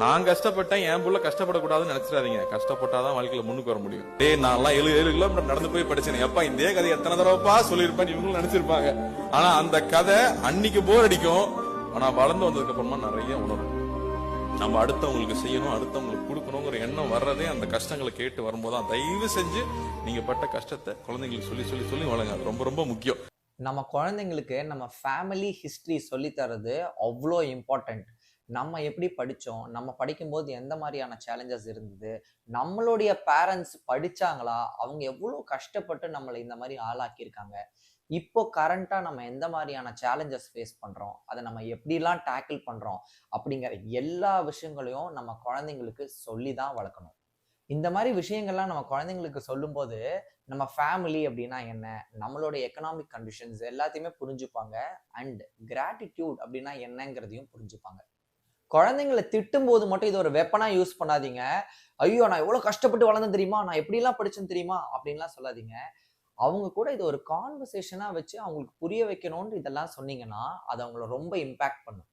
நான் கஷ்டப்பட்டேன், என் புள்ள கஷ்டப்படக்கூடாதுன்னு நினைச்சிடாதீங்க. கஷ்டப்பட்டாதான் வாழ்க்கையில முன்னுக்கு வர முடியும். நான்லாம் 7 கிலோமீட்டர் நடந்து போய் படிச்சேன். எப்பா இதே கதை எத்தனை தடவைப்பா சொல்லியிருப்பேன் இவங்களும் நினைச்சிருப்பாங்க. ஆனா அந்த கதை அன்னைக்கு போர் அடிக்கும். ஆனா வளர்ந்து வந்ததுக்கு அப்புறமா நிறைய உணரும். நம்ம அடுத்தவங்களுக்கு செய்யணும், அடுத்தவங்களுக்கு கொடுக்கணுங்கிற எண்ணம் வர்றதே அந்த கஷ்டங்களை கேட்டு வரும்போதுதான். தயவு செஞ்சு நீங்க பட்ட கஷ்டத்தை குழந்தைங்களுக்கு சொல்லி சொல்லி சொல்லி வளங்க. அது ரொம்ப ரொம்ப முக்கியம். நம்ம குழந்தைங்களுக்கு நம்ம ஃபேமிலி ஹிஸ்டரி சொல்லி தரது அவ்வளோ இம்பார்ட்டண்ட். நம்ம எப்படி படித்தோம், நம்ம படிக்கும்போது எந்த மாதிரியான சேலஞ்சஸ் இருந்தது, நம்மளுடைய பேரண்ட்ஸ் படிச்சாங்களா, அவங்க எவ்வளோ கஷ்டப்பட்டு நம்மளை இந்த மாதிரி ஆளாக்கியிருக்காங்க, இப்போ கரண்டா நம்ம எந்த மாதிரியான சேலஞ்சஸ் ஃபேஸ் பண்றோம், அதை நம்ம எப்படிலாம் டேக்கிள் பண்றோம் அப்படிங்கிற எல்லா விஷயங்களையும் நம்ம குழந்தைங்களுக்கு சொல்லி தான் வளர்க்கணும். இந்த மாதிரி விஷயங்கள்லாம் நம்ம குழந்தைங்களுக்கு சொல்லும்போது நம்ம ஃபேமிலி அப்படின்னா என்ன, நம்மளோட எக்கனாமிக் கண்டிஷன்ஸ் எல்லாத்தையுமே புரிஞ்சுப்பாங்க. அண்ட் கிராட்டிடியூட் அப்படின்னா என்னங்கிறதையும் புரிஞ்சுப்பாங்க. குழந்தைங்களை திட்டும் போது மட்டும் இது ஒரு வெப்பனா யூஸ் பண்ணாதீங்க. ஐயோ நான் எவ்வளவு கஷ்டப்பட்டு வளர்ந்தேன் தெரியுமா, நான் எப்படிலாம் படிச்சேன்னு தெரியுமா அப்படின்லாம் சொல்லாதீங்க. அவங்க கூட இது ஒரு கான்வர்சேஷனா வச்சு அவங்களுக்கு புரிய வைக்கணும்னு இதெல்லாம் சொன்னீங்கன்னா அது அவங்கள ரொம்ப இம்பாக்ட் பண்ணும்.